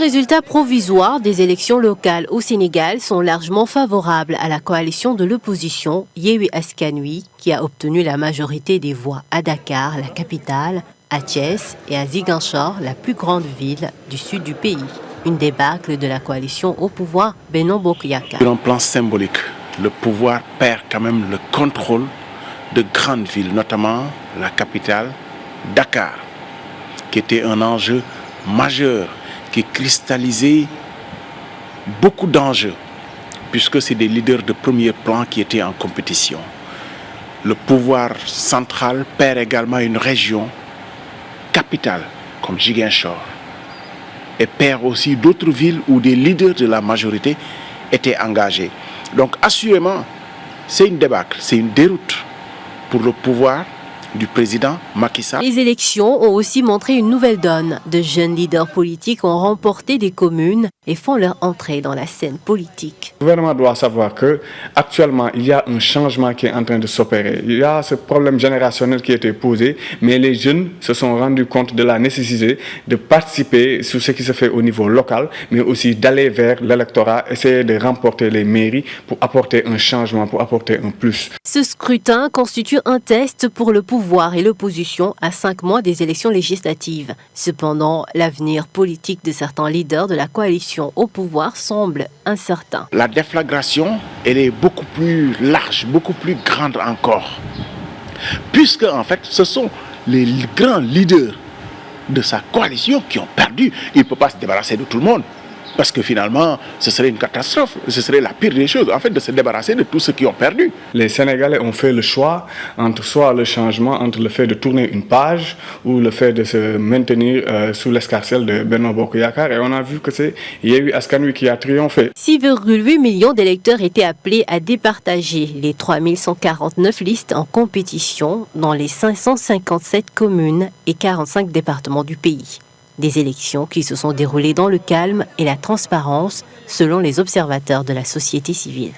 résultats provisoires des élections locales au Sénégal sont largement favorables à la coalition de l'opposition Yewwi Askan Wi qui a obtenu la majorité des voix à Dakar, la capitale, à Thiès et à Ziguinchor, la plus grande ville du sud du pays. Une débâcle de la coalition au pouvoir Benno Bokk Yakaar. Sur un plan symbolique, le pouvoir perd quand même le contrôle de grandes villes, notamment la capitale, Dakar, qui était un enjeu majeur, qui cristallisait beaucoup d'enjeux, puisque c'est des leaders de premier plan qui étaient en compétition. Le pouvoir central perd également une région capitale, comme Ziguinchor, et perd aussi d'autres villes où des leaders de la majorité étaient engagés. Donc assurément, c'est une débâcle, c'est une déroute pour le pouvoir du président Macky Sall. Les élections ont aussi montré une nouvelle donne. De jeunes leaders politiques ont remporté des communes et font leur entrée dans la scène politique. Le gouvernement doit savoir qu'actuellement, il y a un changement qui est en train de s'opérer. Il y a ce problème générationnel qui a été posé, mais les jeunes se sont rendus compte de la nécessité de participer sur ce qui se fait au niveau local, mais aussi d'aller vers l'électorat, essayer de remporter les mairies pour apporter un changement, pour apporter un plus. Ce scrutin constitue un test pour le pouvoir et l'opposition à 5 mois des élections législatives. Cependant, l'avenir politique de certains leaders de la coalition au pouvoir semble incertain. La déflagration, elle est beaucoup plus large, beaucoup plus grande encore. Puisque, en fait, ce sont les grands leaders de sa coalition qui ont perdu. Il ne peut pas se débarrasser de tout le monde. Parce que finalement, ce serait une catastrophe. Ce serait la pire des choses, en fait, de se débarrasser de tous ceux qui ont perdu. Les Sénégalais ont fait le choix entre soit le changement, entre le fait de tourner une page ou le fait de se maintenir sous l'escarcelle de Benno Bokk Yakaar. Et on a vu que c'est Yewwi Askan Wi qui a triomphé. 6,8 millions d'électeurs étaient appelés à départager les 3149 listes en compétition dans les 557 communes et 45 départements du pays. Des élections qui se sont déroulées dans le calme et la transparence, selon les observateurs de la société civile.